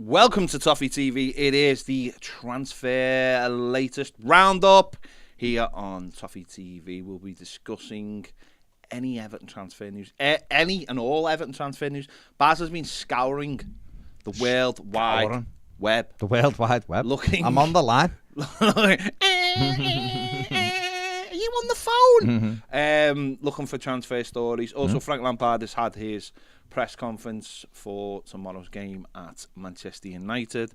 Welcome to Toffee TV. It is the transfer latest roundup here on Toffee TV. We'll be discussing any Everton transfer news, any and all Everton transfer news. Baz has been scouring the World Wide Web. The World Wide Web. Looking. I'm on the line. Are you on the phone? Mm-hmm. Looking for transfer stories. Also, Frank Lampard has had his press conference for tomorrow's game at Manchester United.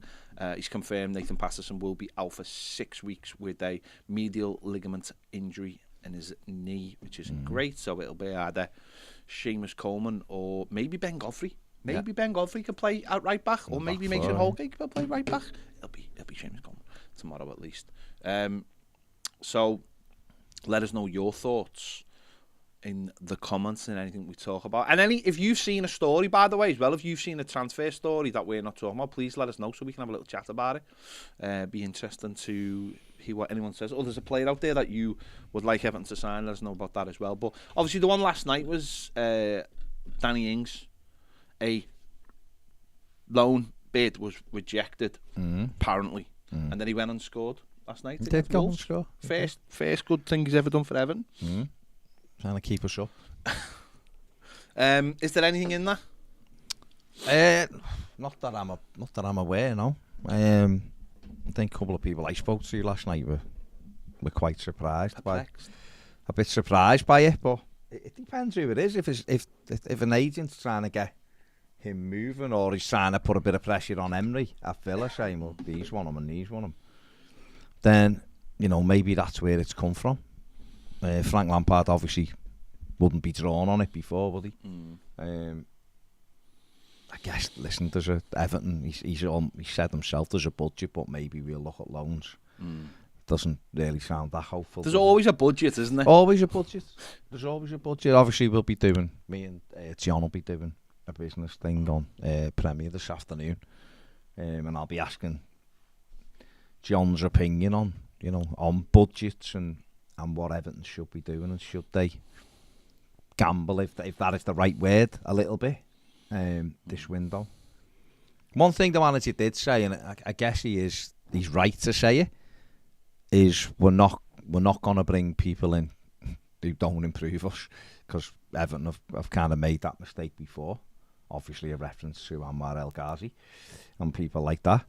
He's confirmed Nathan Patterson will be out for 6 weeks with a medial ligament injury in his knee, which isn't great. So it'll be either Seamus Coleman or maybe Ben Godfrey. Maybe Ben Godfrey could play at right back, or maybe Mason Holgate could play right back. It'll be Seamus Coleman tomorrow at least. So let us know your thoughts in the comments and anything we talk about. And if you've seen a story, by the way, as well, if you've seen a transfer story that we're not talking about, please let us know so we can have a little chat about it. Be interesting to hear what anyone says. Or there's a player out there that you would like Everton to sign. Let us know about that as well. But obviously the one last night was Danny Ings. A loan bid was rejected, apparently. And then he went and scored last night. He did go and score. First good thing he's ever done for Everton. Trying to keep us up. Is there anything in that? Not that I'm aware. No. I think a couple of people I spoke to last night were quite surprised by it. But it depends who it is. If an agent's trying to get him moving, or he's trying to put a bit of pressure on Emery at Villa, saying, well, these want him and these want him, then maybe that's where it's come from. Frank Lampard obviously wouldn't be drawn on it before, would he? I guess, listen, there's Everton, he said himself there's a budget, but maybe we'll look at loans. Doesn't really sound that hopeful. There's always a budget, isn't there? Always a budget. There's always a budget. Obviously, me and John will be doing a business thing on Premier this afternoon, and I'll be asking John's opinion on budgets and what Everton should be doing, and should they gamble, if that is the right word, a little bit this window. One thing the manager did say, and I guess he's right to say it, is we're not going to bring people in who don't improve us, because Everton have kind of made that mistake before. Obviously a reference to Anwar El Ghazi and people like that.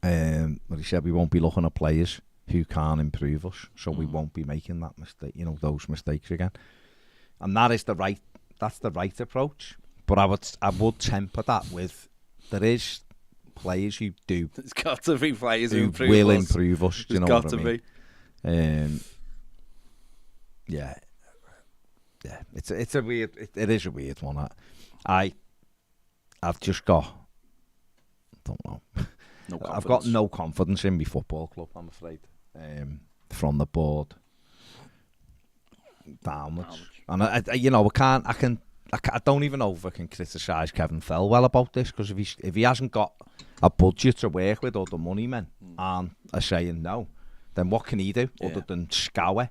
But he said we won't be looking at players who can't improve us, so we won't be making that mistake, those mistakes again. And that's the right approach. But I would temper that with, there is players who do. There's got to be players who will improve us. Do you know what I mean? Yeah, it's a weird. It is a weird one. I've just got, don't know. I've got no confidence in my football club, I'm afraid, from the board downwards. And I don't even know if I can criticise Kevin Felwell about this, because if he hasn't got a budget to work with, or the money men are saying no, then what can he do other than scour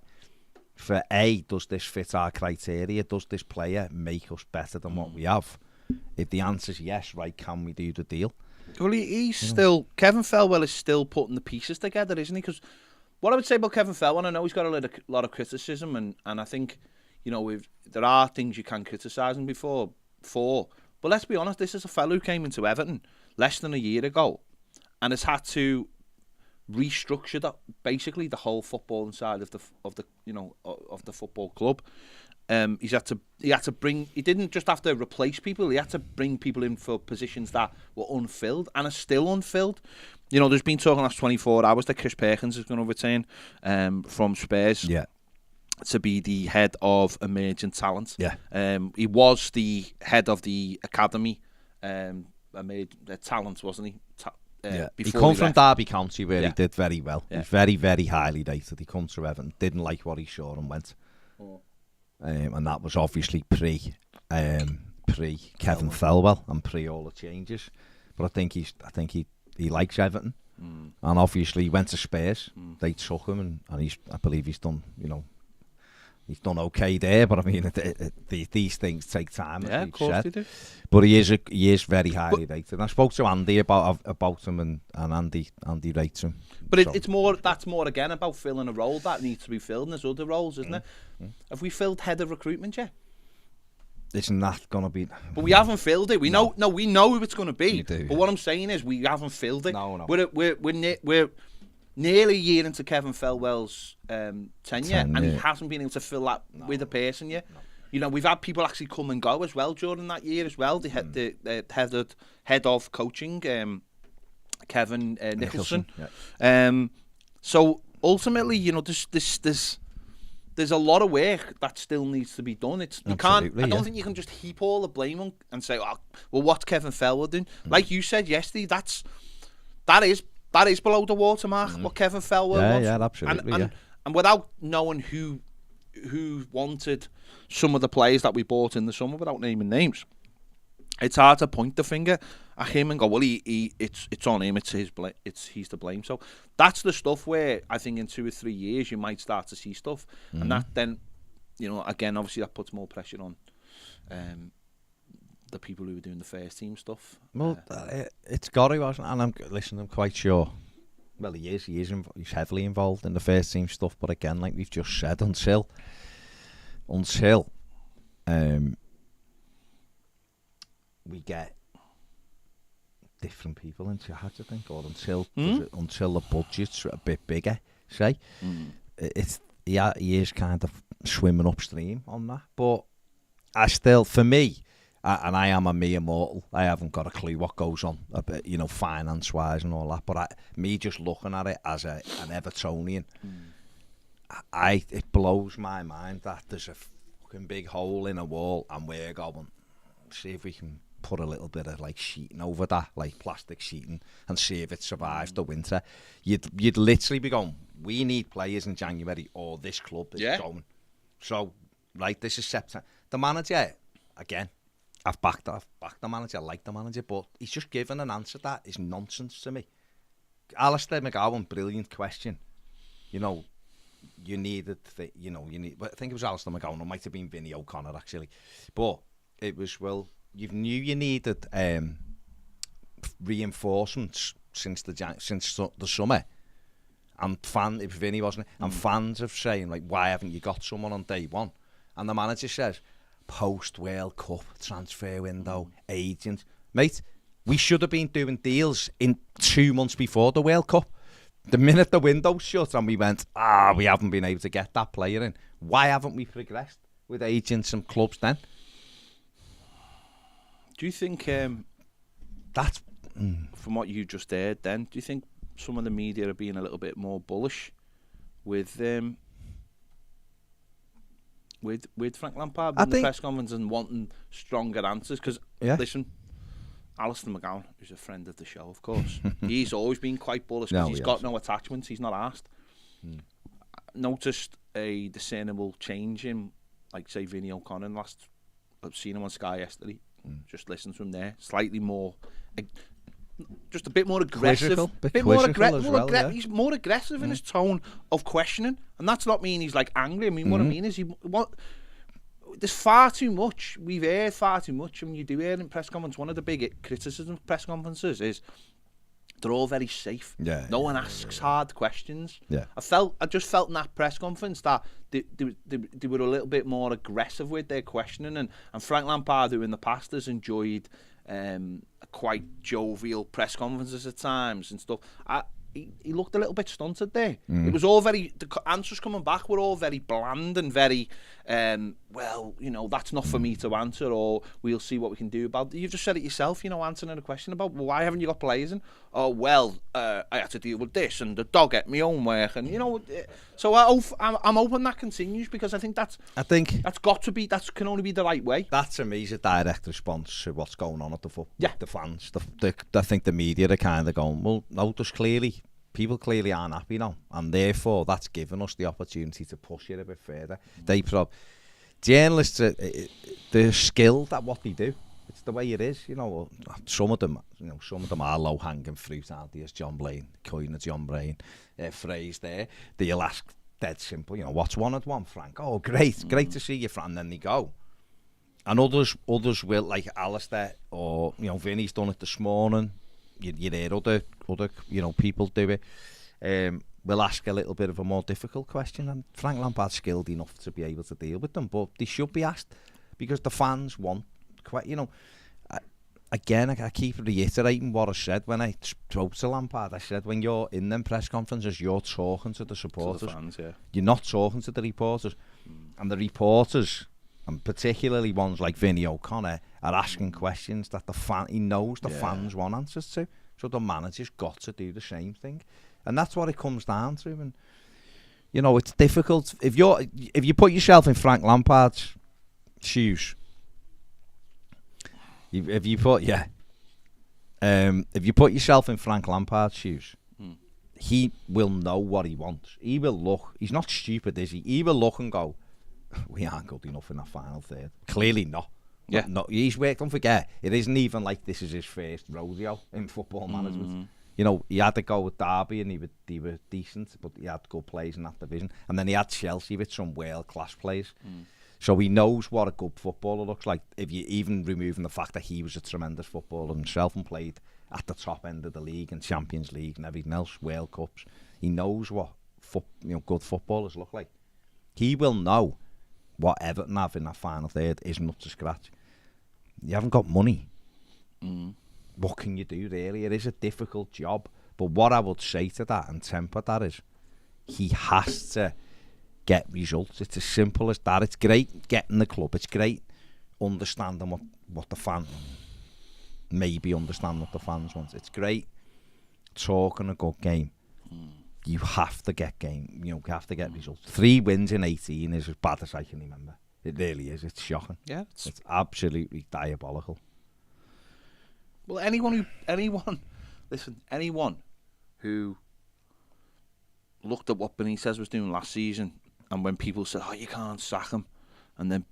for does this fit our criteria? Does this player make us better than what we have? If the answer is yes, right, can we do the deal? Well, he's still, Kevin Felwell is still putting the pieces together, isn't he? Because what I would say about Kevin Felwell, I know he's got a lot of criticism, and I think, there are things you can criticise him for. But let's be honest, this is a fellow who came into Everton less than a year ago and has had to restructure that, basically the whole footballing side of the football club. He had to bring. He didn't just have to replace people. He had to bring people in for positions that were unfilled and are still unfilled. There's been talk in the last 24 hours that Chris Perkins is going to return from Spurs. Yeah. To be the head of emerging talent. Yeah. He was the head of the academy, talent, wasn't he? He come from Derby County, where he did very well. Yeah. He's very, very highly rated. He comes to Everton, didn't like what he saw and went. And that was obviously pre Kevin Felwell and pre all the changes. But I think he likes Everton, and obviously he went to Spurs. They took him, and I believe he's done He's done okay there, but I mean, these things take time. Yeah, of course they do. But he is very highly rated. And I spoke to Andy about him, and Andy rates him. But it's more, that's more again about filling a role that needs to be filled, and there's other roles, isn't it? Have we filled head of recruitment yet? It's not going to be. But we haven't filled it. We know who it's going to be. Do, but what I'm saying is we haven't filled it. No. We're nearly a year into Kevin Felwell's tenure, and he hasn't been able to fill that with a person yet. No. You know, we've had people actually come and go as well during that year as well. The head of coaching, Kevin Nicholson. Yeah. So ultimately, you know, there's a lot of work that still needs to be done. I don't think you can just heap all the blame on and say, oh, well, what's Kevin Felwell doing? Like you said yesterday, that is below the watermark. What Kevin Felwell wants. Yeah, absolutely. And without knowing who wanted some of the players that we bought in the summer, without naming names, it's hard to point the finger at him and go, well, it's on him. He's to blame. So that's the stuff where I think in 2 or 3 years you might start to see stuff, and that then, you know, again, obviously that puts more pressure on the people who are doing the first team stuff. Well, it's got to, hasn't it? And I'm quite sure. Well, he is. He's heavily involved in the first team stuff. But again, like we've just said, until we get different people in charge, I think, or until the budget's a bit bigger, say, he is kind of swimming upstream on that. But I still, for me, and I am a mere mortal, I haven't got a clue what goes on, you know, finance-wise and all that. But me just looking at it as an Evertonian, it blows my mind that there's a fucking big hole in a wall, and we're going, see if we can put a little bit of like sheeting over that, like plastic sheeting, and see if it survives the winter. You'd literally be going, we need players in January, or this club is going. So, right, this is September. The manager, again, I've backed the manager, I like the manager, but he's just given an answer that is nonsense to me. Alistair McGowan, brilliant question. You know, I think it was Alistair McGowan, or it might have been Vinnie O'Connor actually, but it was, well, you knew you needed reinforcements since the summer, and it was Vinny, wasn't it? And fans are saying, like, why haven't you got someone on day one? And the manager says, post World Cup, transfer window, agents, mate. We should have been doing deals in 2 months before the World Cup. The minute the window shut and we went, we haven't been able to get that player in. Why haven't we progressed with agents and clubs then? Do you think that's from what you just heard? Then do you think some of the media are being a little bit more bullish with Frank Lampard in the press conference and wanting stronger answers? Because listen, Alistair McGowan, who's a friend of the show, of course, he's always been quite bullish because he's got no attachments. He's not asked. Noticed a discernible change in, like, say, Vinnie O'Connor. I've seen him on Sky yesterday. Just listen to him there. Slightly more, just a bit more aggressive. He's more aggressive in his tone of questioning, and that's not mean he's like angry. I mean, what I mean is there's far too much. We've heard far too much, and you do hear in press conferences. One of the big criticisms of press conferences is they're all very safe. No one asks hard questions. I just felt in that press conference that they were a little bit more aggressive with their questioning, and Frank Lampard, who in the past has enjoyed quite jovial press conferences at times and stuff, he looked a little bit stunted there. It was all the answers coming back were all very bland and very, well, you know, that's not for me to answer, or we'll see what we can do about it. You've just said it yourself, you know, answering a question about, well, why haven't you got players in? Oh, well, I had to deal with this, and the dog ate my homework, and, you know, so I'm hoping that continues, because I think that's got to be, that can only be the right way. That, to me, is a direct response to what's going on at the foot. The fans. I think the media are kind of going, well, no, people clearly aren't happy now, and therefore that's given us the opportunity to push it a bit further. Journalists, they're skilled at what they do. It's the way it is, you know. Some of them are low-hanging fruit, aren't they? As John Blaine, coin of John Blaine phrase there. They'll ask dead simple. You know, what's 1-1, Frank? Oh, great to see you, Frank. And then they go. And others will, like Alistair or, you know, Vinny's done it this morning. You hear other you know, people do it. We'll ask a little bit of a more difficult question, and Frank Lampard's skilled enough to be able to deal with them, but they should be asked because the fans want, you know. Again, I keep reiterating what I said when I spoke to Lampard. I said, when you're in them press conferences, you're talking to the supporters. To the fans, yeah. You're not talking to the reporters. And the reporters, and particularly ones like Vinny O'Connor, are asking questions that he knows the fans want answers to. So the manager's got to do the same thing. And that's what it comes down to. And, you know, it's difficult. If you put yourself in Frank Lampard's shoes, if you put yourself in Frank Lampard's shoes, he will know what he wants. He will look. He's not stupid, is he? He will look and go, we aren't good enough in that final third. Clearly not. Yeah. Not, he's worked. Don't forget, it isn't even like this is his first rodeo in football management. You know, he had to go with Derby and they were decent, but he had good players in that division. And then he had Chelsea with some world-class players. So he knows what a good footballer looks like, if you even removing the fact that he was a tremendous footballer himself and played at the top end of the league and Champions League and everything else, World Cups. He knows what good footballers look like. He will know what Everton have in that final third isn't up to scratch. You haven't got money. What can you do, really? It is a difficult job. But what I would say to that and temper that is, he has to get results. It's as simple as that. It's great getting the club. It's great understanding what the fans, maybe understand what the fans want. It's great talking a good game. You have to get you have to get results. 3 wins in 18 is as bad as I can remember. It really is. It's shocking. Yeah, it's absolutely diabolical. Well, anyone who looked at what Benitez was doing last season, and when people said, "Oh, you can't sack him," and then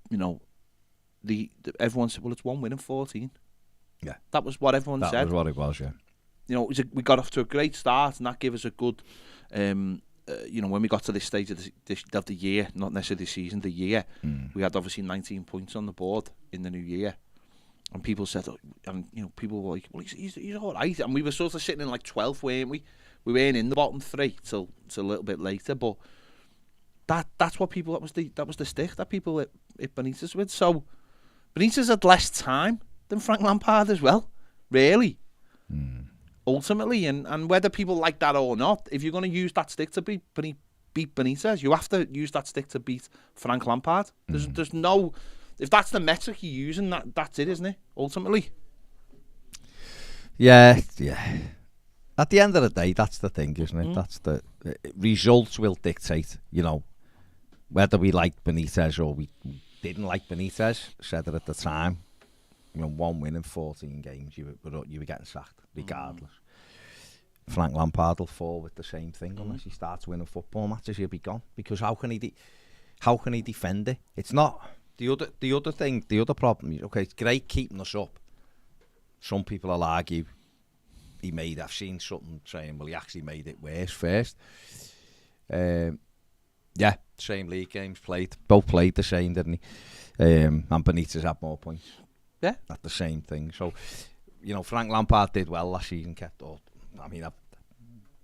everyone said, "Well, it's 1 win in 14." Yeah, that was what everyone said. That was what it was. Yeah, you know, we got off to a great start, and that gave us a good. When we got to this stage of the year, not necessarily the season, the year, we had obviously 19 points on the board in the new year. And people said, people were like, well, he's all right. And we were sort of sitting in like 12th, weren't we? We weren't in the bottom 3 till a little bit later. But that's what people, that was the stick that people hit Benitez with. So Benitez had less time than Frank Lampard as well, really. Ultimately, and whether people like that or not, if you're going to use that stick to beat Benitez, you have to use that stick to beat Frank Lampard. There's no... If that's the metric you're using, that's it, isn't it? Ultimately. Yeah. At the end of the day, that's the thing, isn't it? That's the results will dictate, you know, whether we like Benitez or we didn't like Benitez. Said it at the time. You know, 1 win in 14 games, you were getting sacked, regardless. Frank Lampard will fall with the same thing unless he starts winning football matches. He'll be gone, because how can he defend it? It's not. The other problem is, okay, it's great keeping us up. Some people will argue I've seen something saying, well, he actually made it worse first. Same league games both played the same, didn't he? And Benitez had more points. Yeah. At the same thing. So, you know, Frank Lampard did well last season, kept up. I mean,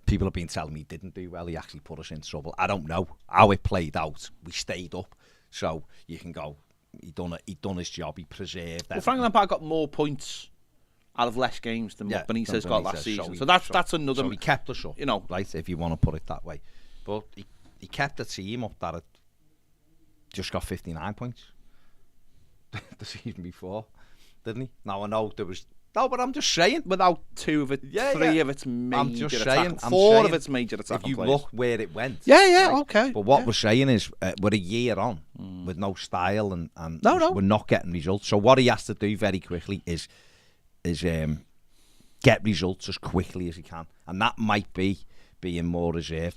people have been telling me he didn't do well. He actually put us in trouble. I don't know how it played out. We stayed up. So you can go, he done his job, he preserved. Well, Frank Lampard got more points out of less games than what Benitez got last season. So that's another. So he kept us up, you know, right? If you want to put it that way, but he kept the team up that it just got 59 points the season before, didn't he? Now I know there was. No, but I'm just saying, without 2 of it, 3 of its major I'm just saying, 4 of its major attack. If you look where it went, okay. But what we're saying is, we're a year on with no style and we're not getting results. So what he has to do very quickly is get results as quickly as he can, and that might be being more reserved,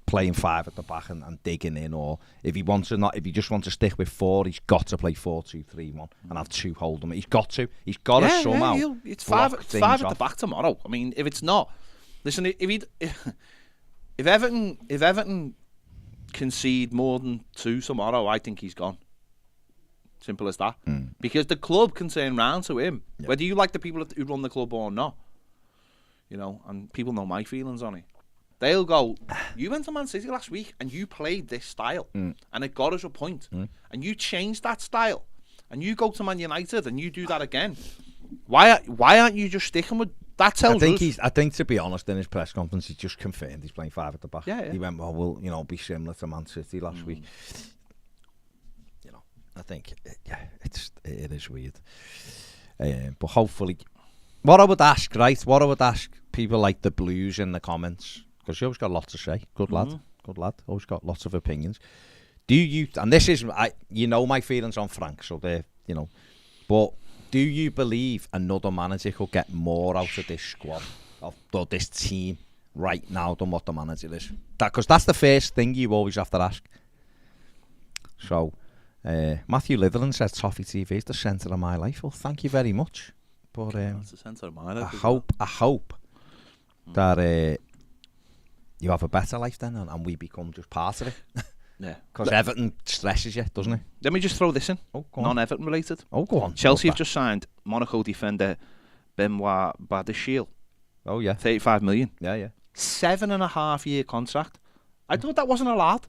playing 5 at the back and digging in, or if he just wants to stick with 4, he's got to play 4-2-3-1 and have 2 hold him. He's got to somehow. It's 5 at the back tomorrow. I mean, if it's not, listen, if Everton concede more than 2 tomorrow, I think he's gone. Simple as that. Because the club can turn round to him, whether you like the people who run the club or not. You know, and people know my feelings on it. They'll go, you went to Man City last week and you played this style and it got us a point. And you changed that style and you go to Man United and you do that again. Why aren't you just sticking with that? Tells us. I think, to be honest, in his press conference, he just confirmed he's playing 5 at the back. Yeah. He went, well, we'll, you know, be similar to Man City last week. You know, I think, it is weird. But hopefully, what I would ask people like the Blues in the comments, because you always got lots to say. Good lad. Always got lots of opinions. Do you, and this is, you know my feelings on Frank, so they're, you know, but do you believe another manager could get more out of this squad, or this team right now than what the manager is? Because that's the first thing you always have to ask. So, Mathew Litherland says, Toffee TV is the centre of my life. Well, thank you very much. But that's the centre of my life. I hope that you have a better life then, and we become just part of it. Yeah. Because Everton stresses you, doesn't it? Let me just throw this in. Oh, go on. Non-Everton related. Oh, go on. Chelsea have just signed Monaco defender Benoit Badiashile. Oh, yeah. 35 million. Yeah. 7.5-year contract. I thought that wasn't allowed.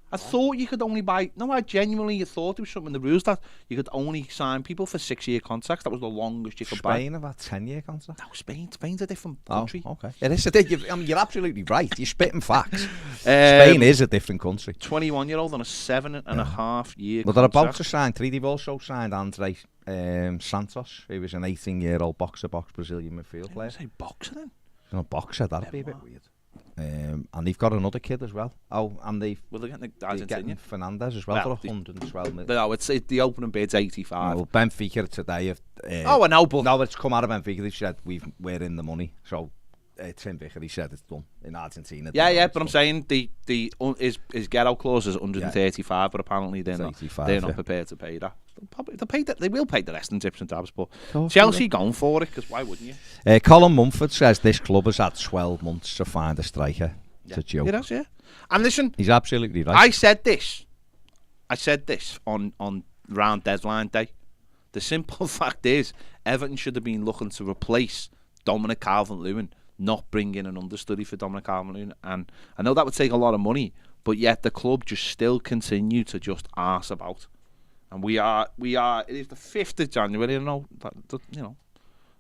I thought you could only buy... No, I genuinely thought there was something in the rules that you could only sign people for 6-year contracts. That was the longest you could buy. Spain have had 10-year contracts? No, Spain's a different country. Oh, okay. It is you're absolutely right. You're spitting facts. Spain is a different country. 21-year-old on a 7.5-year contract. Well, they're about to sign 3. They've also signed Andre Santos, who was an 18-year-old box Brazilian midfield player. Say boxer then? No, boxer, that'd be a bit weird. And they've got another kid as well. Oh, and they're getting Fernandez as well for 112 million. No, it's the opening bid's 85. Well, Benfica today have... I know, but... No, it's come out of Benfica. They've said we're in the money. So, Tim Vickers said it's done in Argentina. Yeah, but I'm saying his get-out clause is 135, but apparently they're not prepared to pay that. They will pay the rest in tips and tabs, but Chelsea going for it, because why wouldn't you? Colin Mumford says this club has had 12 months to find a striker. It's a joke. It has, yeah. And listen, he's absolutely right. I said this on round deadline day. The simple fact is, Everton should have been looking to replace Dominic Calvert-Lewin, not bring in an understudy for Dominic Calvert-Lewin. And I know that would take a lot of money, but yet the club just still continue to just arse about. And we are. It is the 5th of January. I know that,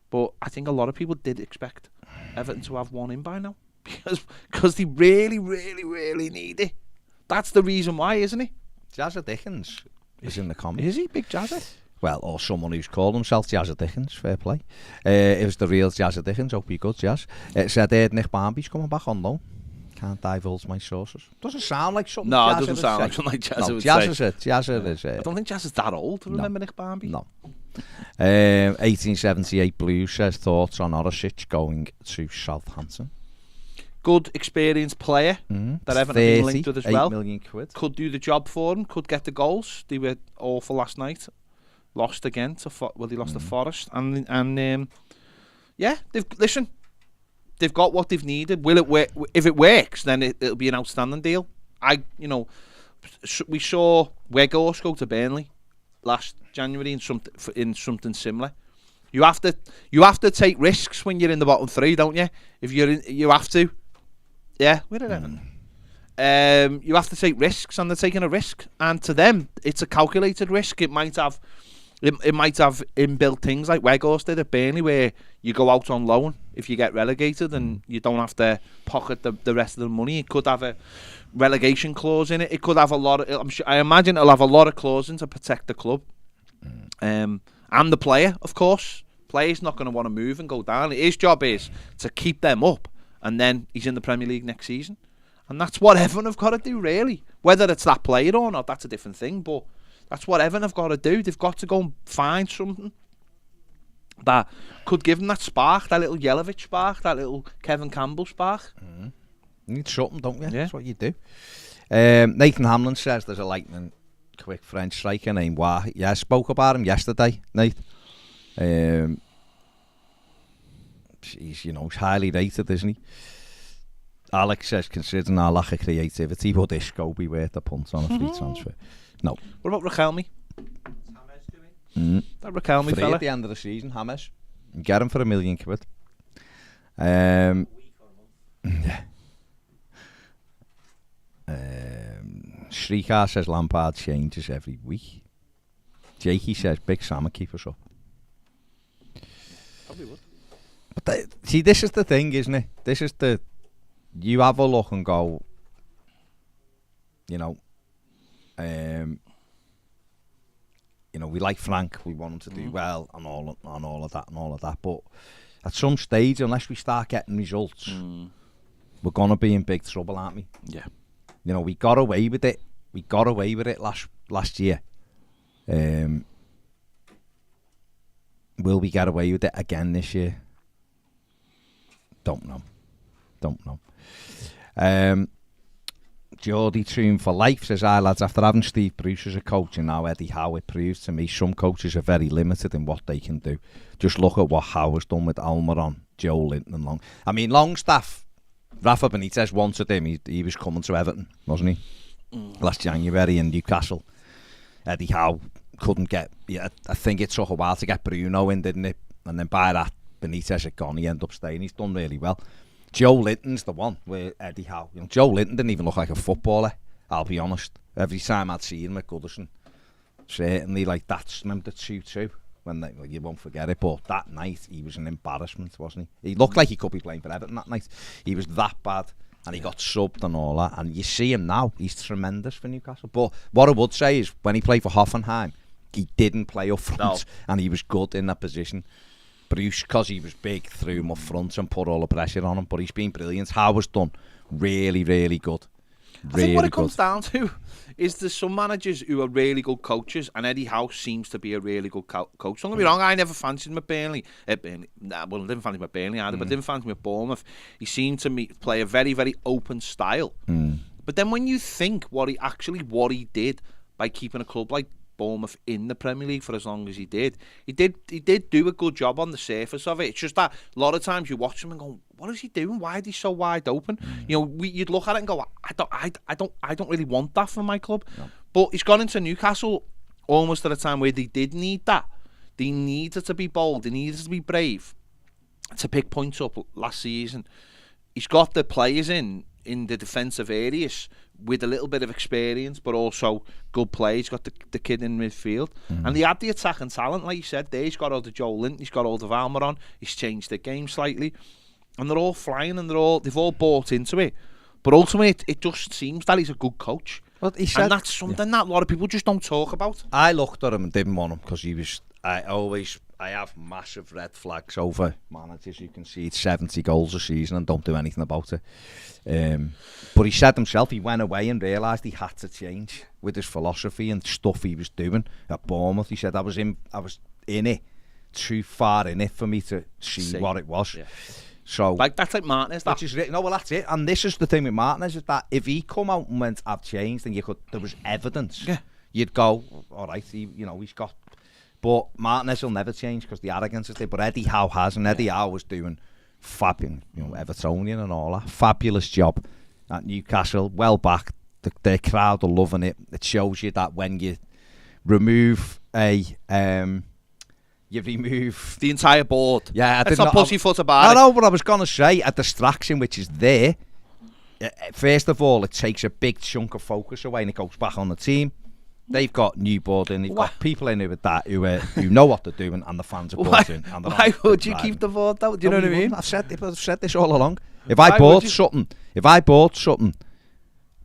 but I think a lot of people did expect Everton to have one in by now because they really, really, really need it. That's the reason why, isn't it? Jazza Dickens is in the comments. Is he big Jazza? Well, or someone who's called himself Jazza Dickens. Fair play. It was the real Jazza Dickens. Hope you're good, Jazz. It said Nick Barmby's coming back on loan. Can't divulge my sources. Doesn't sound like something. No, Jazz it doesn't sound like something like Jazz would say. Jazz is. I don't think Jazz is that old to remember Nick Barmby. No. 1878 Blues says thoughts on Orosic going to Southampton. Good experienced player that Everton have been linked with as well. £8 million. Could do the job for them. Could get the goals. They were awful last night. Lost again to they lost to Forest and they've got what they've needed. Will it work? If it works, then it'll be an outstanding deal. We saw Weghorst go to Burnley last January in something similar. You have to take risks when you're in the bottom 3, don't you? If you have to. Yeah, we're at Everton. You have to take risks, and they're taking a risk. And to them, it's a calculated risk. It might have inbuilt things like Weghorst did at Burnley, where you go out on loan if you get relegated and you don't have to pocket the rest of the money. It could have a relegation clause in it. It could have a lot of... I imagine it'll have a lot of clauses to protect the club. And the player, of course. Player's not going to want to move and go down. His job is to keep them up, and then he's in the Premier League next season. And that's what Everton have got to do, really. Whether it's that player or not, that's a different thing, but that's what Everton have got to do. They've got to go and find something that could give them that spark, that little Jelavic spark, that little Kevin Campbell spark. You need something, don't you? Yeah. That's what you do. Nathan Hamlin says there's a lightning quick French striker named Wah. Yeah, I spoke about him yesterday, Nate. He's highly rated, isn't he? Alex says, considering our lack of creativity, would Isco be worth a punt on a free transfer? No. What about Raquelme? That Raquelme free fella? At the end of the season, James. Get him for £1 million. Shrikar says Lampard changes every week. Jakey says Big Sam will keep us up. Probably would. But see, this is the thing, isn't it? This is the... You have a look and go, you know, we like Frank, we want him to do well and all of that. But at some stage, unless we start getting results, we're gonna be in big trouble, aren't we? Yeah. You know, we got away with it. We got away with it last year. Will we get away with it again this year? Don't know. Geordie Troon for Life says, "Hi lads, after having Steve Bruce as a coach and now Eddie Howe, it proves to me some coaches are very limited in what they can do. Just look at what Howe has done with Almiron, Joe Linton and Long. I mean, Longstaff, Rafa Benitez wanted him. He was coming to Everton, wasn't he? Last January in Newcastle. Eddie Howe couldn't get... Yeah, I think it took a while to get Bruno in, didn't it? And then by that, Benitez had gone. He ended up staying. He's done really well. Joe Linton's the one with Eddie Howe. You know, Joe Linton didn't even look like a footballer, I'll be honest. Every time I'd see him at Goodison, certainly like that's remember the 2-2 when they, well, you won't forget it. But that night he was an embarrassment, wasn't he? He looked like he could be playing for Everton that night. He was that bad, and he got subbed and all that. And you see him now; he's tremendous for Newcastle. But what I would say is, when he played for Hoffenheim, he didn't play up front, and he was good in that position. Bruce, because he was big, threw him up front and put all the pressure on him, but he's been brilliant. Howard's done really, really good. I think what it comes down to is there's some managers who are really good coaches, and Eddie Howe seems to be a really good coach. Don't get me wrong, I never fancied him at Burnley. I didn't fancy him at Burnley either, but I didn't fancy him at Bournemouth. He seemed to play a very, very open style. But then when you think what he did by keeping a club like Bournemouth in the Premier League for as long as he did do a good job on the surface of it. It's just that a lot of times you watch him and go, what is he doing? Why is he so wide open? You know, you'd look at it and go, I don't really want that for my club. No. But he's gone into Newcastle almost at a time where they did need that. They needed to be bold. They needed to be brave to pick points up last season. He's got the players in the defensive areas with a little bit of experience, but also good play. He's got the kid in midfield. And he had the attacking talent, like you said there. He's got all the Joe Linton, he's got all the Almiron, he's changed the game slightly. And they're all flying and they've all bought into it. But ultimately, it just seems that he's a good coach. Well, he said, and that's something that a lot of people just don't talk about. I looked at him and didn't want him because he was... I have massive red flags over managers who concede 70 goals a season and don't do anything about it. But he said himself, he went away and realised he had to change with his philosophy and stuff he was doing at Bournemouth. He said, I was in it, too far in it for me to see what it was. Yeah. So like that's like Martinez. That's it. And this is the thing with Martinez, is that if he come out and went, I've changed, and there was evidence, you'd go, all right, he's got... But Martinez will never change because the arrogance is there. But Eddie Howe has, and Eddie Howe was doing fabulous, Evertonian and all that. Fabulous job at Newcastle, well back. The crowd are loving it. It shows you that when you remove the entire board. Yeah, that's not pussyfoot about it. No, but I was going to say a distraction which is there. First of all, it takes a big chunk of focus away and it goes back on the team. They've got new board in. They've got people in with that who know what they're doing, and the fans are bought in. And why would you keep the board out? Do you know what I mean? I've said this all along. If I bought something,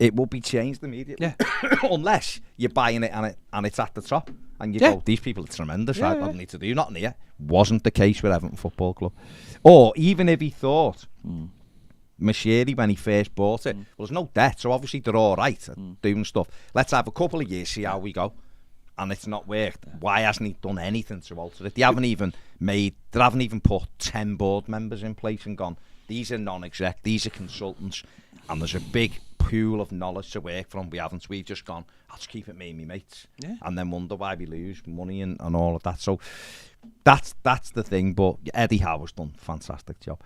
it will be changed immediately. Yeah. Unless you're buying it and it's at the top, and you go, these people are tremendous. I don't need to do nothing here. Wasn't the case with Everton Football Club. Or even if he thought. Machiri, when he first bought it, well, there's no debt, so obviously they're all right at doing stuff. Let's have a couple of years, see how we go, and it's not worked. Why hasn't he done anything to alter it? They haven't even put 10 board members in place and gone, these are non-exec, these are consultants, and there's a big pool of knowledge to work from. We've just gone, I'll just keep it me and me mates, and then wonder why we lose money and all of that. So that's the thing. But Eddie Howe has done a fantastic job.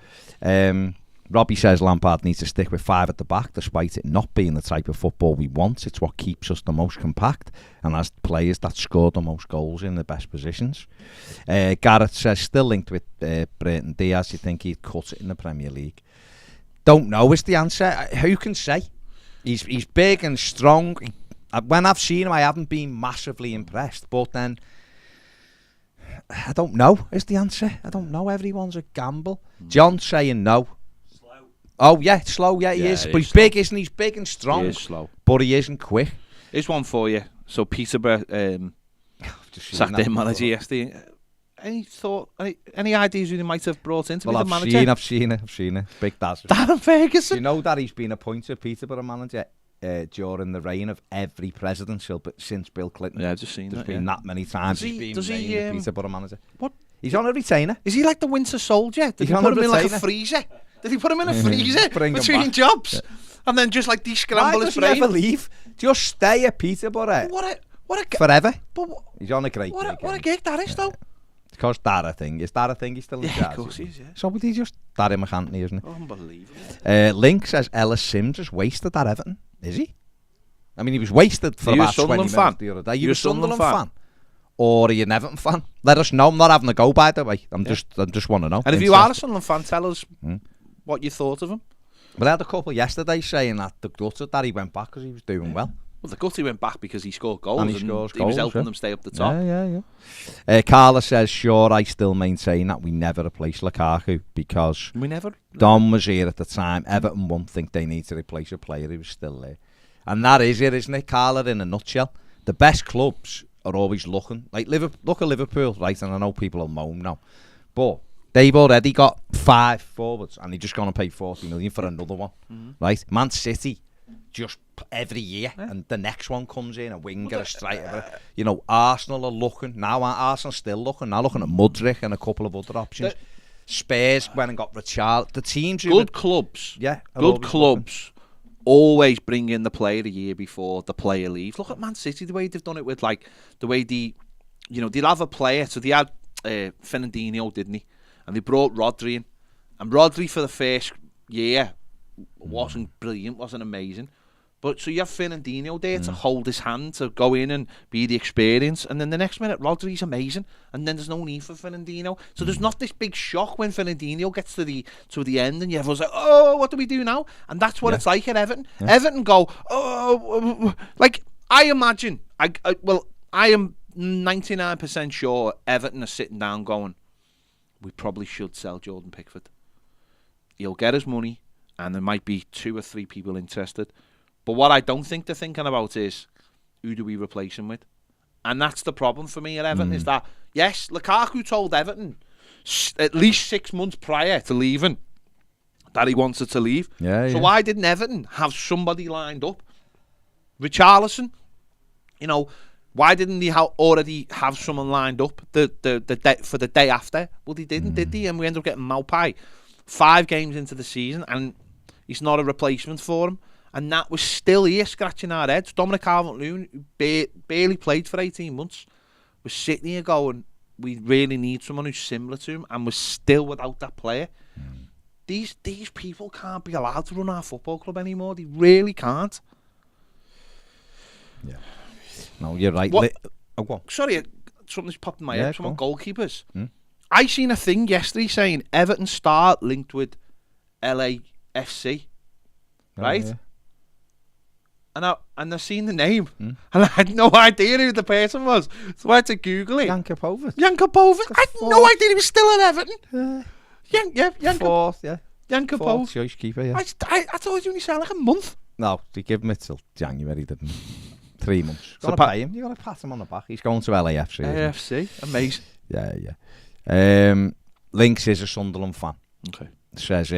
Robbie says Lampard needs to stick with 5 at the back, despite it not being the type of football we want. It's what keeps us the most compact and has players that score the most goals in the best positions. Gareth says, still linked with Brayton Diaz. You think he'd cut it in the Premier League? Don't know is the answer. Who can say? He's big and strong. When I've seen him, I haven't been massively impressed. But then, I don't know is the answer. I don't know. Everyone's a gamble. John's saying no. Oh, yeah, slow, yeah, he is. But he's big, isn't he? He's big and strong. He is slow. But he isn't quick. Here's one for you. So Peterborough sacked their manager yesterday. Any ideas who they might have brought in to be the manager? I've seen it. Big Daz. Darren Ferguson. You know that he's been appointed Peterborough manager during the reign of every president since Bill Clinton. Yeah, I've just seen There's that. been that many times Does he named Peterborough manager. What? He's on a retainer. Is he like the Winter Soldier? Did he put him in like a freezer? Did he put him in a freezer between jobs? And then just like de-scramble his brain? Why does he ever leave? Just stay at Peterborough. Forever. He's on a great gig. What a gig that is, though. Because that a thing. Is that a thing? He's still in charge. Yeah, of course he is, yeah. So would he just... Darren McAntony, isn't it? Unbelievable. Link says Ellis Sims is wasted at Everton. Is he? I mean, he was wasted for about 20 minutes the other day. You a Sunderland fan? Or are you an Everton fan? Let us know. I'm not having a go, by the way. I just want to know. And if you are a Sunderland fan, tell us what you thought of him. But I had a couple yesterday saying that the gutted that he went back because he was doing well. Well, the gutted went back because he scored goals and he was helping them stay up the top. Yeah. Carla says, sure, I still maintain that we never replace Lukaku because Don was here at the time. Everton won't think they need to replace a player who was still there. And that is it, isn't it, Carla, in a nutshell? The best clubs are always looking. Like, look at Liverpool, right? And I know people will moan now. But they've already got 5 forwards and they're just going to pay 40 million for another one, right? Man City, just every year, and the next one comes in, a winger, a striker. You know, Arsenal are looking. Now Arsenal's still looking. Now looking at Mudryk and a couple of other options. Spurs went and got Richarlison. The teams... Good clubs always bring in the player a year before the player leaves. Look at Man City, the way they've done it with, like, the way they'll have a player. So they had Fernandinho, didn't he? And they brought Rodri in. And Rodri for the first year wasn't brilliant, wasn't amazing. But so you have Fernandinho there to hold his hand, to go in and be the experience. And then the next minute, Rodri's amazing. And then there's no need for Fernandinho. So there's not this big shock when Fernandinho gets to the end and everyone's like, oh, what do we do now? And that's what it's like at Everton. Yeah. Everton go, oh, like, I imagine, I am 99% sure Everton are sitting down going, we probably should sell Jordan Pickford. He'll get his money and there might be 2 or 3 people interested. But what I don't think they're thinking about is, who do we replace him with? And that's the problem for me at Everton, is that, yes, Lukaku told Everton at least 6 months prior to leaving that he wanted to leave. So why didn't Everton have somebody lined up? Richarlison, you know, why didn't he already have someone lined up the day, for the day after? Well, they didn't, did they? And we ended up getting Maupay 5 games into the season, and he's not a replacement for him. And that was still here scratching our heads. Dominic Calvert-Lewin, who barely played for 18 months, was sitting here going, we really need someone who's similar to him, and we're still without that player. These people can't be allowed to run our football club anymore. They really can't. Yeah. No, you're right. Sorry, something's popped in my head. Some goalkeepers. I seen a thing yesterday saying Everton star linked with LAFC. Right? Yeah. And I seen the name, and I had no idea who the person was. So I had to Google it. Jankovic. I had no idea he was still at Everton. Fourth, yeah. Jankovic. Fourth choice keeper, yeah. I thought he only signed like a month. No, they give him it till January, didn't they? 3 months. Got to pay him. You got to pat him on the back. He's going to LAFC. LAFC, amazing. Yeah. Lynx is a Sunderland fan. Okay. Says,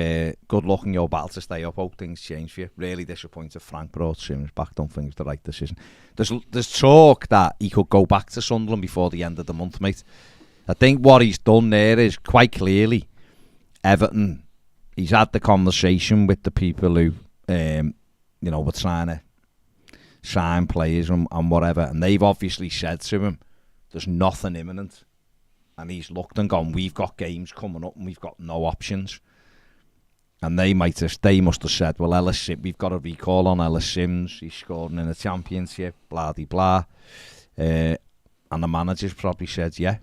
good luck in your battle to stay up. Hope things change for you. Really disappointed Frank brought Sims back. Don't think it's the right decision. There's talk that he could go back to Sunderland before the end of the month, mate. I think what he's done there is quite clearly Everton. He's had the conversation with the people who, were trying to sign players and whatever, and they've obviously said to him, there's nothing imminent. And he's looked and gone, we've got games coming up and we've got no options. And they must have said, well, we've got a recall on Ellis Sims. He's scoring in the championship, blah, de blah. And the manager's probably said, yeah,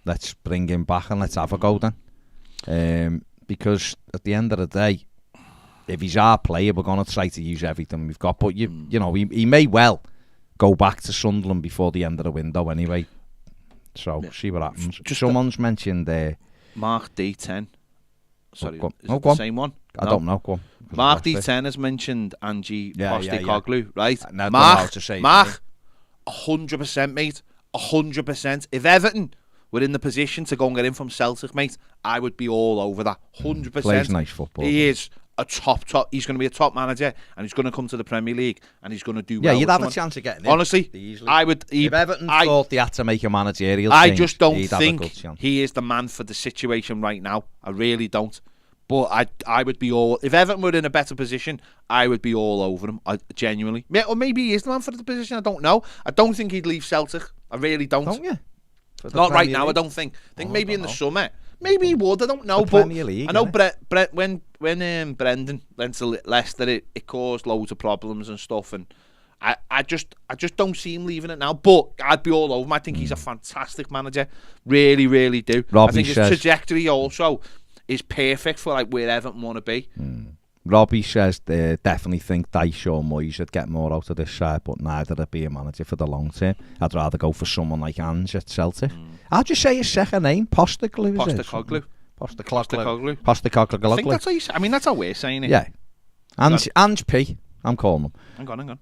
let's bring him back and let's have a go then. Because at the end of the day, if he's our player, we're going to try to use everything we've got. But, you know, he may well go back to Sunderland before the end of the window anyway. So, see what happens. Someone's mentioned Mark D10. Sorry, is it the same one? I don't know. Go on. Mark D10 has mentioned Angie Postecoglou, right? Mark, 100%, mate. 100%. If Everton were in the position to go and get in from Celtic, mate, I would be all over that. 100%. Plays nice football. He is a top. He's going to be a top manager, and he's going to come to the Premier League, and he's going to do well. Yeah, you'd have a chance of getting in. Honestly, I would. If Everton thought they had to make a managerial I change, just don't think he is the man for the situation right now. I really don't. But I would be all... If Everton were in a better position, I would be all over him, genuinely. Or maybe he is the man for the position, I don't know. I don't think he'd leave Celtic. I really don't. Don't you? Not right now, I don't think. I think maybe in the summer. Maybe he would, I don't know. But League, I know when Brendan went to Leicester, it caused loads of problems and stuff. And I just don't see him leaving it now. But I'd be all over him. I think he's a fantastic manager. Really, really do. Robbie I think his trajectory also is perfect for like where Everton want to be. Robbie says they definitely think Dyche or Moyes would get more out of this side, but neither would be a manager for the long term. I'd rather go for someone like Ange at Celtic. I'll just say his second name, Postecoglou. Postecoglou. Postecoglou. I think that's how you say. I mean, that's how we're saying it. Yeah. Ange P. I'm calling him. Hang on.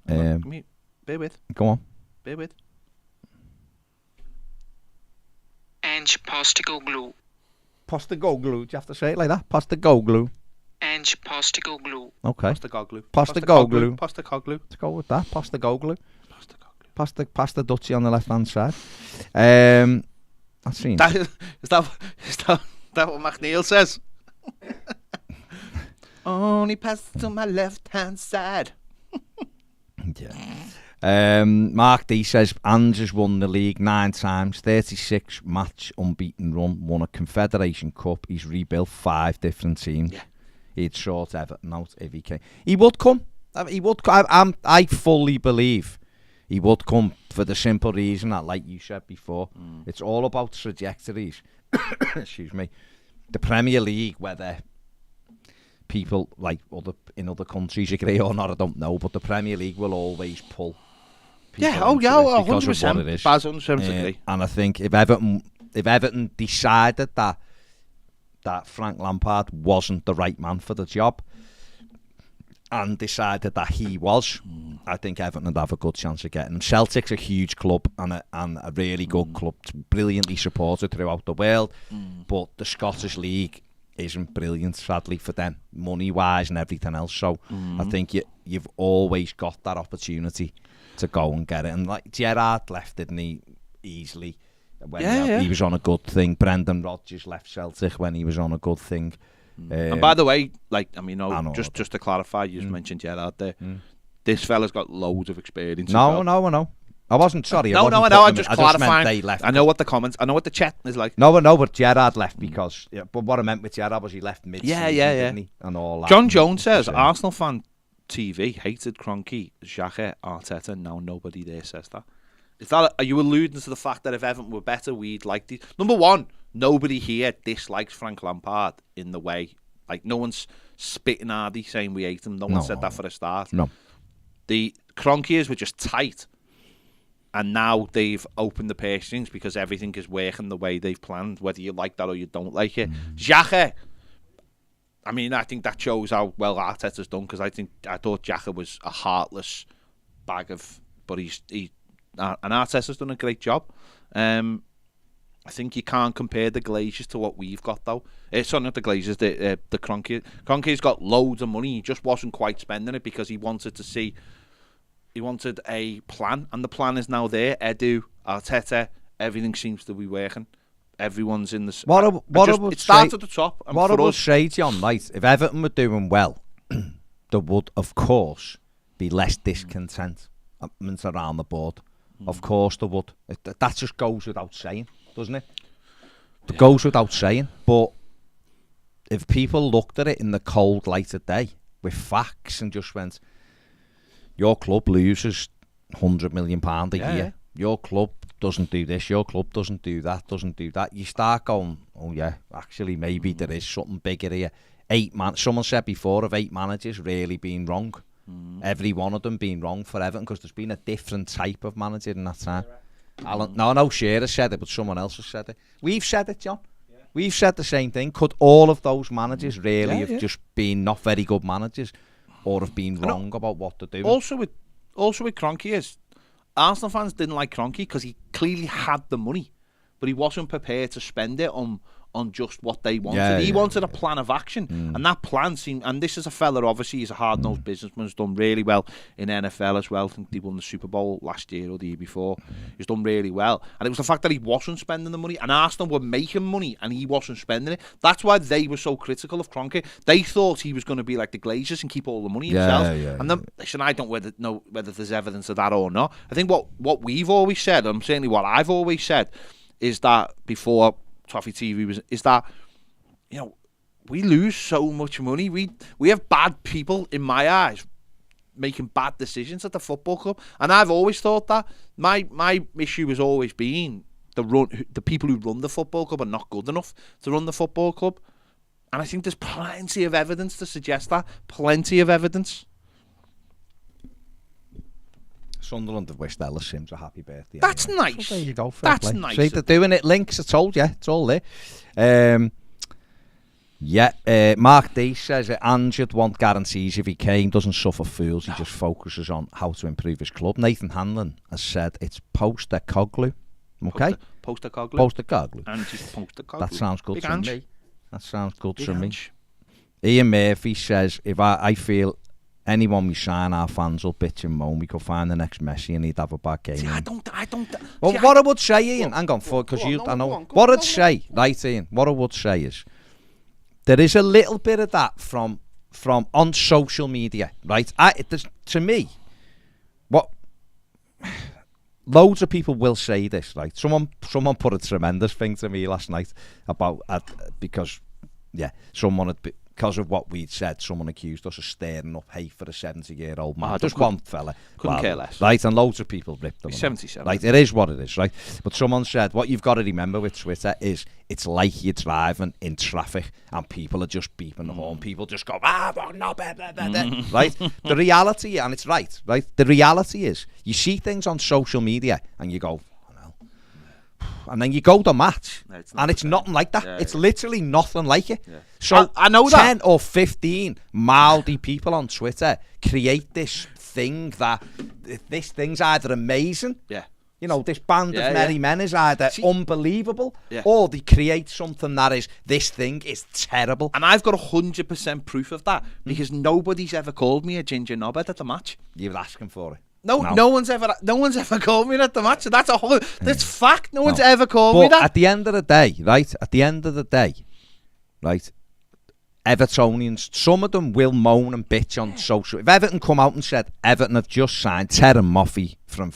Bear with. Go on. Bear with. Ange Postecoglou. Postecoglou. Do you have to say it like that? Postecoglou. Ange Postecoglou. Okay. Postecoglou. Let's go with that. Postecoglou. Pass the Dutchie on the left hand side. That's seen. Is that what McNeil says? Only pass to my left hand side. Yeah. Mark D says Ange has won the league 9 times, 36 match unbeaten run, won a Confederation Cup. He's rebuilt 5 different teams. Yeah. He'd sort Everton out if he came. He would come. I fully believe he would come for the simple reason that, like you said before, it's all about trajectories. Excuse me. The Premier League, whether people like in other countries agree or not, I don't know, but the Premier League will always pull. 100%. Baz 100% agree. And I think if Everton decided that Frank Lampard wasn't the right man for the job, and decided that he was, I think Everton would have a good chance of getting him. Celtic's a huge club and a really good club, brilliantly supported throughout the world, but the Scottish League isn't brilliant, sadly, for them, money-wise and everything else. So I think you've always got that opportunity to go and get it. And like Gerrard left, didn't he, easily? When he was on a good thing. Brendan Rodgers left Celtic when he was on a good thing. And by the way, just to clarify, you just mentioned Gerrard there. This fella's got loads of experience. No, I know. I wasn't sorry. I know. I'm just clarifying. They left. I know what the comments. I know what the chat is like. No, but Gerrard left because. Yeah, but what I meant with Gerrard was he left mid-season, didn't he? And all that. John Jones says Arsenal fan TV hated Kroenke, Xhaka, Arteta. Now nobody there says that. Are you alluding to the fact that if Everton were better, we'd like the... Number one, nobody here dislikes Frank Lampard in the way. Like, no one's spitting hardy saying we hate him. No one said that for a start. No. The Kroenkes were just tight. And now they've opened the purse strings because everything is working the way they've planned, whether you like that or you don't like it. Xhaka, I mean, I think that shows how well Arteta's done, because I thought Xhaka was a heartless bag of... But and Arteta's done a great job. I think you can't compare the Glazers to what we've got, though. Sorry, not the Glazers, the Kroenke. Kroenke's got loads of money. He just wasn't quite spending it because he wanted a plan, and the plan is now there. Edu, Arteta, everything seems to be working. Everyone's in the... It starts at the top. What I would say, John, right, if Everton were doing well, there would, of course, be less discontent around the board. Of course there would. That just goes without saying, doesn't it? It goes without saying. But if people looked at it in the cold light of day with facts and just went, your club loses £100 million a year. Your club doesn't do this. Your club doesn't do that. You start going, oh yeah, actually maybe there is something bigger here. Someone said before of 8 managers really being wrong. Every one of them being wrong for Everton because there's been a different type of manager in that time. No, Shearer said it, but someone else has said it. We've said it, John. Yeah. We've said the same thing. Could all of those managers really have just been not very good managers or have been wrong about what they're doing? Also with Kroenke is, Arsenal fans didn't like Kroenke because he clearly had the money, but he wasn't prepared to spend it on just what they wanted. He wanted a plan of action, and that plan seemed. And this is a fella, obviously, he's a hard-nosed businessman. He's done really well in NFL as well. I think he won the Super Bowl last year or the year before. He's done really well, and it was the fact that he wasn't spending the money, and Arsenal were making money, and he wasn't spending it. That's why they were so critical of Kroenke. They thought he was going to be like the Glazers and keep all the money himself. Listen, I don't know whether there's evidence of that or not. I think what we've always said, and certainly what I've always said, is that before Toffee TV is that, we lose so much money. We have bad people, in my eyes, making bad decisions at the football club, and I've always thought that. My issue has always been the people who run the football club are not good enough to run the football club, and I think there's plenty of evidence to suggest that. Plenty of evidence. Sunderland have wished Ellis Sims a happy birthday. That's anyway. nice. So there you go. That's nice. See, they're doing it. Links, I told you. It's all there. Mark D says Ange want guarantees if he came, doesn't suffer fools. He just focuses on how to improve his club. Nathan Hanlon has said it's Postecoglou. Okay? Postecoglou. Ange's Postecoglou. That sounds good Big to Ange. me. That sounds good Big to Ange. me. Ian Murphy says, if I feel anyone we sign, our fans will bitch and moan. We could find the next Messi and he'd have a bad game. See, I don't. Well, what I would say, Ian, hang on, because I know what I'd say, right, Ian. What I would say is there is a little bit of that from on social media, right? To me, what loads of people will say this, right? Someone put a tremendous thing to me last night about because someone had. Because of what we'd said, someone accused us of stirring up hate for a 70-year-old man. Just one fella. Couldn't care less. Right, and loads of people ripped them. He's 77. Right, it is what it is, right? But someone said, what you've got to remember with Twitter is it's like you're driving in traffic and people are just beeping the horn. People just go, right? The reality, and it's right? The reality is you see things on social media and you go, and then you go to match, and it's nothing like that. It's literally nothing like it. Yeah. So I know 10 or 15 mouldy people on Twitter create this thing that this thing's either amazing. Yeah. This band of merry men is either unbelievable, or they create something that is, this thing is terrible. And I've got 100% proof of that, because nobody's ever called me a ginger knobhead at the match. You were asking for it. No one's ever called me at the match. That's fact. No one's ever called me that. At the end of the day, right? Evertonians, some of them will moan and bitch on social. If Everton come out and said Everton have just signed Terry Mathew from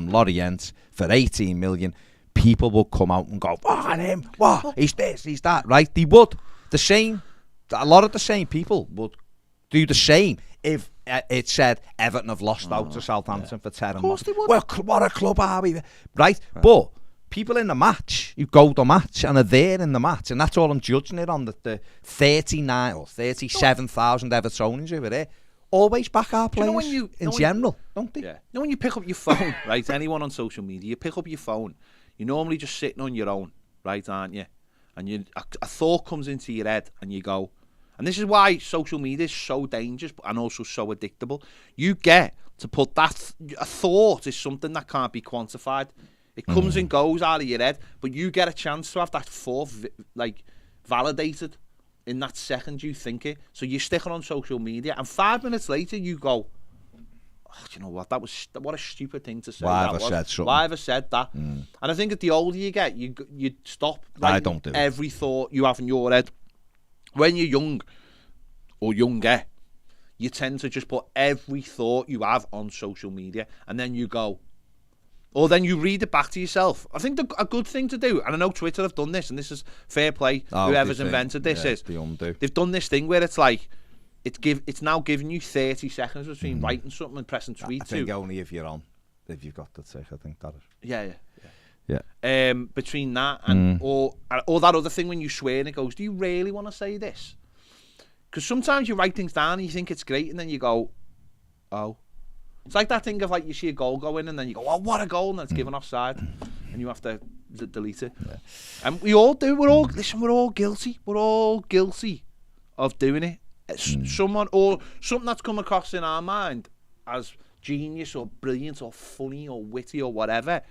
Lorient for 18 million, people will come out and go, "What him? What? He's this, he's that." Right? They would. A lot of the same people would do the same if it said Everton have lost out to Southampton for Terry Mathew. Well, what a club are we? Right? But people in the match who go to match and are there in the match, and that's all I'm judging it on, the 39 or 37,000 Evertonians over there always back our players in general, don't they? Yeah. When you pick up your phone, right? Anyone on social media, you pick up your phone, you're normally just sitting on your own, right, aren't you? And a thought comes into your head and you go, and this is why social media is so dangerous and also so addictable. You get to put that, a thought is something that can't be quantified. It comes and goes out of your head, but you get a chance to have that thought validated in that second you think it. So you stick it on social media, and 5 minutes later you go, "Oh, do you know what? What a stupid thing to say. Why have I said that?" And I think that the older you get, you stop. I don't do every thought you have in your head. When you're young or younger, you tend to just put every thought you have on social media, and then you go, or then you read it back to yourself. I think a good thing to do, and I know Twitter have done this, and this is fair play, whoever's invented this, is they've done this thing where it's like, it's now giving you 30 seconds between writing something and pressing tweet. I think only if you've got the tick, I think that is. Yeah. Between that and or that other thing when you swear and it goes, do you really want to say this? Because sometimes you write things down and you think it's great, and then you go, oh. It's like that thing of like you see a goal go in and then you go, oh, what a goal, and it's given offside, and you have to delete it. Yeah. And we all do. We're all guilty. We're all guilty of doing it. Someone or something that's come across in our mind as genius or brilliant or funny or witty or whatever.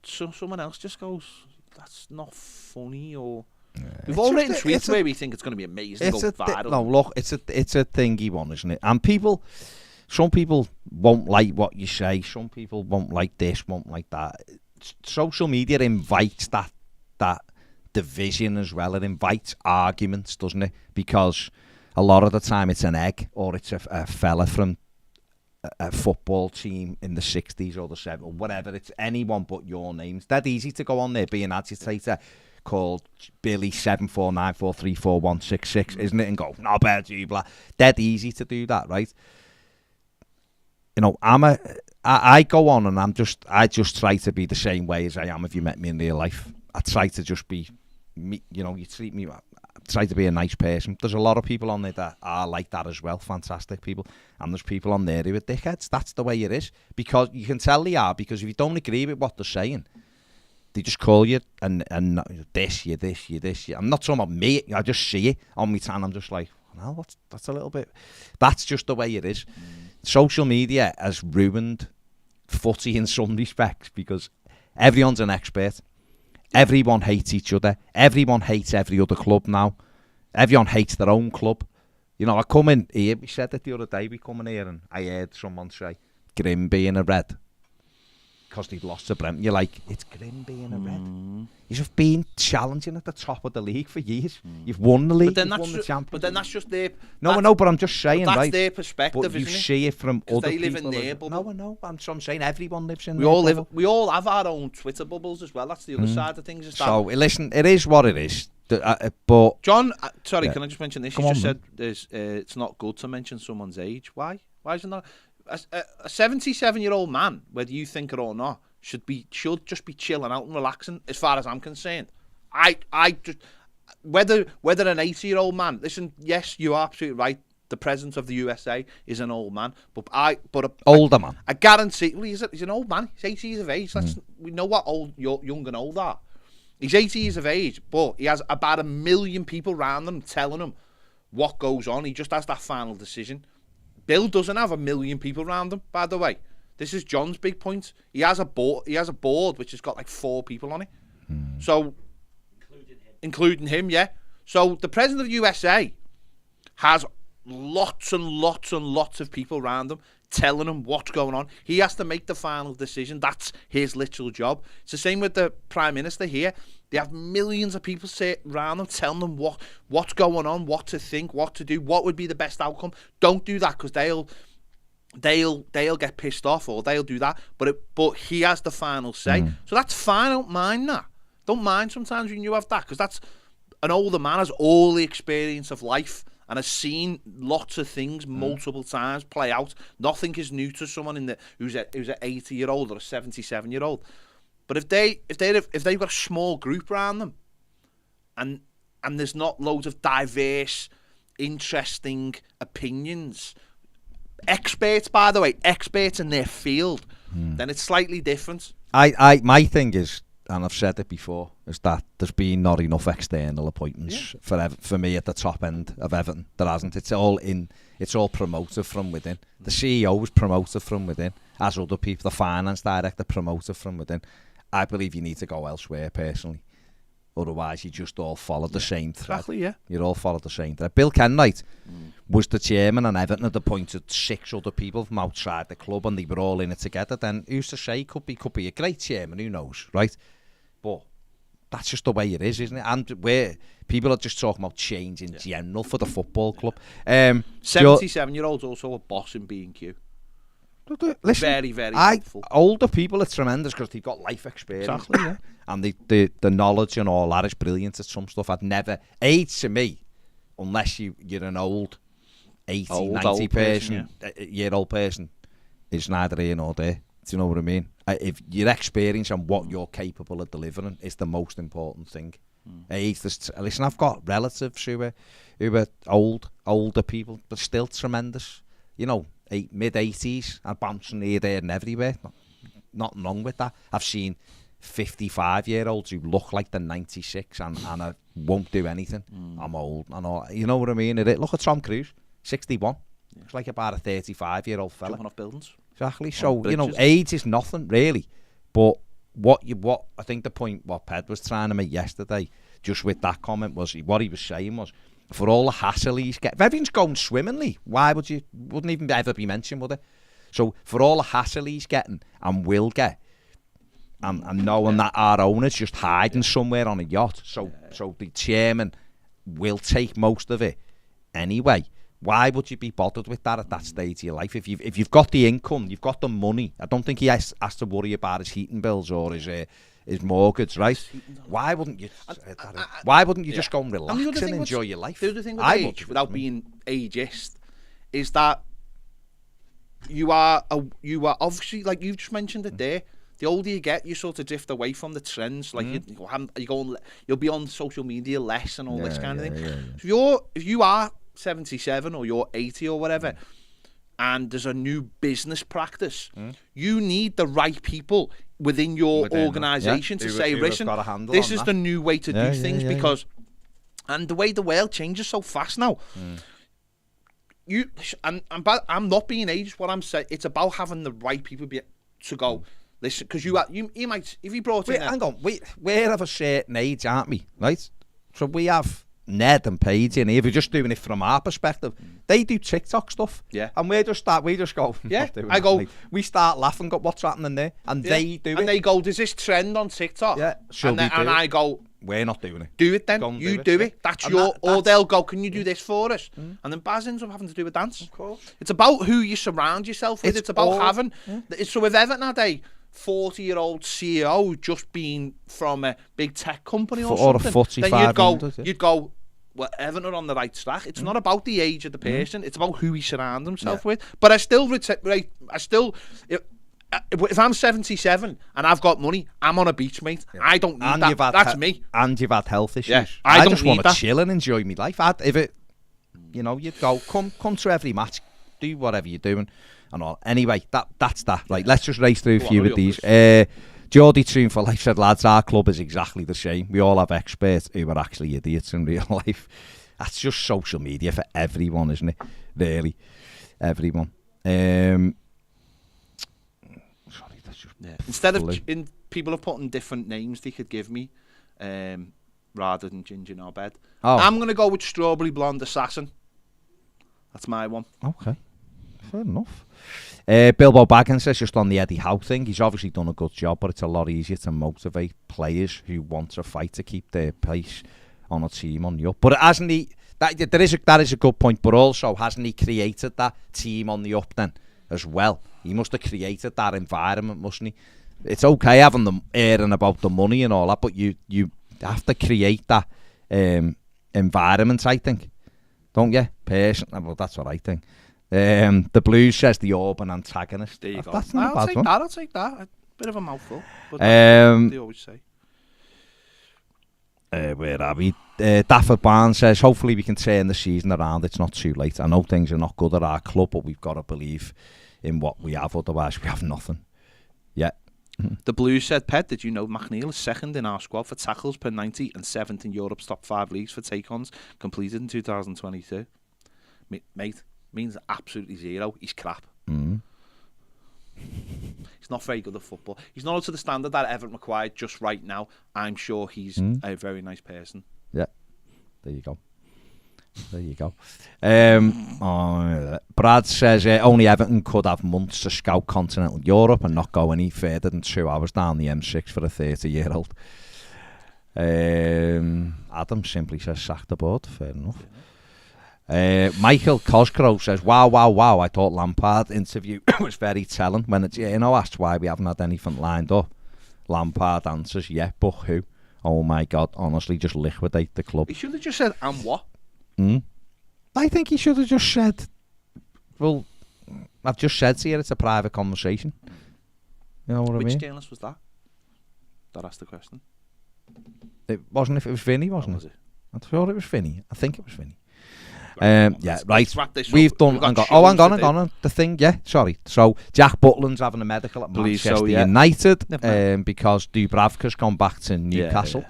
So someone else just goes, that's not funny, or we've all written tweets where we think it's going to be amazing. Go viral. No, look, it's a thingy one, isn't it? And some people won't like what you say. Some people won't like this, won't like that. Social media invites that division as well. It invites arguments, doesn't it? Because a lot of the time it's an egg, or it's a fella from a football team in the 60s or the 70s, or whatever. It's anyone but your name. It's dead easy to go on there, be an agitator called Billy 749434166, isn't it? And go, no, blah, blah. Dead easy to do that, right? You know, I go on and I just try to be the same way as I am if you met me in real life. I try to just be me, you know, you treat me, I try to be a nice person. There's a lot of people on there that are like that as well, fantastic people. And there's people on there who are dickheads. That's the way it is. Because you can tell they are, because if you don't agree with what they're saying, they just call you and this, you this, you this. I'm not talking about me, I just see it on me and I'm just like, well, that's a little bit, that's just the way it is. Social media has ruined footy in some respects because everyone's an expert. Everyone hates each other. Everyone hates every other club now. Everyone hates their own club. You know, I come in here, we said it the other day, we come in here and I heard someone say, Grim being a red. Because they'd lost to Brent. You're like, it's Grim being a red. You've been challenging at the top of the league for years. You've won the league, you've won the Championship. But then that's just their... No, I know, but I'm just saying, that's right? their perspective, but isn't it? You see it from other they people. live in their bubble. No, I know. I'm saying everyone lives in their bubble. We all have our own Twitter bubbles as well. That's the other side of things. So, listen, it is what it is. But John, sorry, can I just mention this? You just said it's not good to mention someone's age. Why? Why is it not? A 77-year-old man, whether you think it or not, should just be chilling out and relaxing, as far as I'm concerned. I just whether an 80-year-old man. Listen, yes, you are absolutely right. The president of the USA is an old man, older man. I guarantee. Well, he's an old man. He's 80 years of age. We know what young and old are. He's 80 years of age, but he has about 1 million people around him telling him what goes on. He just has that final decision. Bill doesn't have 1 million people around him, by the way. This is John's big point. He has a board which has got like 4 people on it. So, including him, yeah. So the president of the USA has lots and lots and lots of people around him telling him what's going on. He has to make the final decision. That's his literal job. It's the same with the prime minister here. They have millions of people around them telling them what's going on, what to think, what to do, what would be the best outcome. Don't do that because they'll get pissed off or they'll do that. But he has the final say. So that's fine. I don't mind that. Don't mind sometimes when you have that, because that's an older man has all the experience of life and has seen lots of things multiple times play out. Nothing is new to someone who's an 80-year-old or a 77-year-old. But if they've got a small group around them, and there's not loads of diverse, interesting opinions, experts, by the way, experts in their field, then it's slightly different. My thing is, and I've said it before, is that there's been not enough external appointments for me at the top end of Everton. There hasn't. It's all promoted from within. The CEO was promoted from within, as other people. The finance director promoted from within. I believe you need to go elsewhere, personally. Otherwise, you just all follow the same thread. Exactly, yeah. You all follow the same thread. Bill Kenwright was the chairman, and Everton had appointed 6 other people from outside the club, and they were all in it together. Then who's to say? Could be a great chairman. Who knows, right? But that's just the way it is, isn't it? And where people are just talking about change in general for the football club. 77-year-old's also a boss in B&Q. Listen, very, very helpful. Older people are tremendous because they've got life experience. Exactly, yeah. And the knowledge and all that is brilliant at some stuff. I'd never... Age to me, unless you're an old 80, 90 person, year-old person, is neither here nor there. Do you know what I mean? If your experience and what you're capable of delivering is the most important thing. Listen, I've got relatives who are older people, but still tremendous. You know, mid-80s and bouncing here, there and everywhere. Nothing wrong with that. I've seen 55-year-olds who look like they're 96 and I won't do anything. I'm old and all. You know what I mean? Look at Tom Cruise, 61. Looks like about a 35-year-old fella. Jumping off buildings. Exactly. So, you know, age is nothing, really. But what I think the point what Ped was trying to make yesterday, just with that comment, was what he was saying was, for all the hassle he's getting, if everything's going swimmingly, wouldn't even ever be mentioned, would it? So, for all the hassle he's getting and will get, and knowing that our owner's just hiding somewhere on a yacht, so the chairman will take most of it anyway. Why would you be bothered with that at that stage of your life? If you've got the income, you've got the money. I don't think he has to worry about his heating bills or his mortgage, right? Why wouldn't you? Why wouldn't you just go and relax and enjoy your life? The other thing with age, without being ageist, is that you are obviously, like you've just mentioned it there. The older you get, you sort of drift away from the trends. Like you'll be on social media less and all this kind of thing. Yeah. If you are 77 or you're 80 or whatever, and there's a new business practice, you need the right people within your organisation to say, listen, this is the new way to do things, because and the way the world changes so fast now. I'm not being ageist. What I'm saying, it's about having the right people to go. Listen, because you might, if you brought in. Hang on, we're of a certain age, aren't we? Right? So we have Ned and Paige in here. If you're just doing it from our perspective, they do TikTok stuff. Yeah. And we just go. Yeah. We start laughing. Go, what's happening there? And they do it. And they go, there's this trend on TikTok. Yeah. And I go, we're not doing it. Do it then. You do it. That's or they'll go, can you do this for us? And then Baz ends up having to do a dance. Of course. It's about who you surround yourself with. It's about having. So if Everton had a 40-year-old CEO who'd just been from a big tech company or something, then you'd go, well, Everton are on the right track. It's not about the age of the person. It's about who he surrounds himself with. But if I'm 77 and I've got money, I'm on a beach, mate. I don't need that. That's me. And you've had health issues. Yeah, I just want to chill and enjoy my life. You'd go, come to every match, do whatever you're doing and all. Anyway, that's that. Right, let's just race through a few of these. Geordie Tune for Life said, lads, our club is exactly the same. We all have experts who are actually idiots in real life. That's just social media for everyone, isn't it? Really. Everyone. Sorry, that's just... Yeah. Instead of people are putting different names they could give me, rather than Ginger in our bed. I'm going to go with Strawberry Blonde Assassin. That's my one. Okay. Fair enough. Bilbo Baggins says, just on the Eddie Howe thing, he's obviously done a good job, but it's a lot easier to motivate players who want to fight to keep their place on a team on the up. But hasn't he? That is a good point. But also, hasn't he created that team on the up then as well? He must have created that environment, mustn't he? It's okay having them airing about the money and all that, but you have to create that environment, I think, don't you? Personally, well, that's what I think. The Blues says the urban antagonist. There you go. That's not a bad one. I'll take that. A bit of a mouthful, but they always say. Where are we? Dafford Barnes says, hopefully we can turn the season around. It's not too late. I know things are not good at our club, but we've got to believe in what we have. Otherwise, we have nothing. Yeah. The Blues said, Ped, did you know McNeil is second in our squad for tackles per 90 and 7th in Europe's top 5 leagues for take-ons completed in 2022? Mate. Means absolutely zero. He's crap. He's not very good at football. He's not up to the standard that Everton required just right now. I'm sure he's a very nice person. Yeah. There you go. Brad says only Everton could have months to scout continental Europe and not go any further than 2 hours down the M6 for a 30-year-old. Adam simply says sack the board. Fair enough. Michael Cosgrove says, wow, I thought Lampard interview was very telling. When it's, asked why we haven't had anything lined up, Lampard answers, but who? Oh my God, honestly, just liquidate the club. He should have just said, and what? I think he should have just said, well, I've just said to you it's a private conversation. You know what I mean? Which journalist was that asked the question? It wasn't, if it was Vinny, wasn't Was it? it? I'm sure it was Vinny. I think it was Vinny. Let's Right. wrap this We've up. done. We've got hang shows to on. The thing, sorry. So Jack Butland's having a medical at Believe Manchester so, yeah. United, Never because Dubravka's gone back to Newcastle,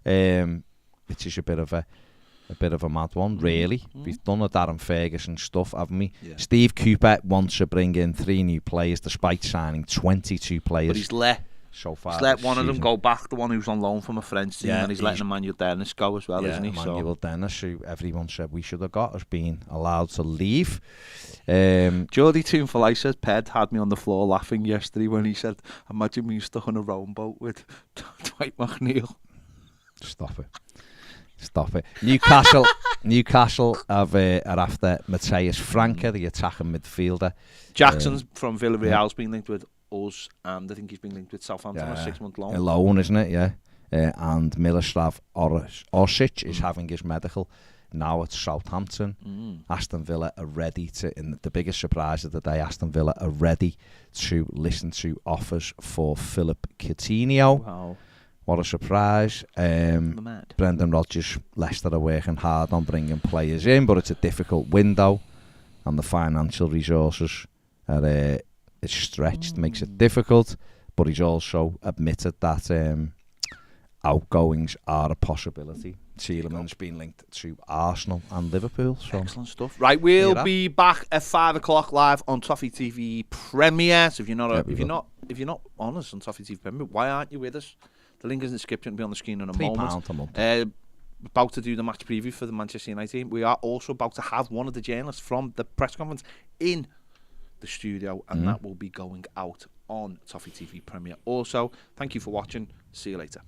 which is a bit of a mad one, really. We've done the Darren Ferguson stuff, haven't we? Yeah. Steve Cooper wants to bring in 3 new players, despite signing 22 players. But he's let this one of them season. go back, the one who's on loan from a French team, and he's letting Emmanuel Dennis go as well, isn't he? Emmanuel Dennis, who everyone said we should have got, has been allowed to leave. Geordie Toonfly says, Ped had me on the floor laughing yesterday when he said, imagine me stuck on a rowboat with Dwight McNeil. Stop it. Newcastle are after Matheus Franca, the attacking midfielder. Jackson's from Villarreal's been linked with us, and I think he's been linked with Southampton on a 6-month loan. A loan, isn't it? Yeah. And Miloslav Orsic is having his medical now at Southampton. Aston Villa are ready to, and the biggest surprise of the day, Aston Villa are ready to listen to offers for Philip Coutinho. Wow. What a surprise. Brendan Rodgers, Leicester are working hard on bringing players in, but it's a difficult window, and the financial resources are it's stretched, makes it difficult, but he's also admitted that outgoings are a possibility. Tielemans been linked to Arsenal and Liverpool. So. Excellent stuff. Right, we'll be back at 5 o'clock live on Toffee TV Premier. So if you're not on us on Toffee TV Premier, why aren't you with us? The link is in the description. It'll be on the screen in a moment. £3 a month. About to do the match preview for the Manchester United team. We are also about to have one of the journalists from the press conference in the studio, and that will be going out on Toffee TV Premier. Also, thank you for watching. See you later.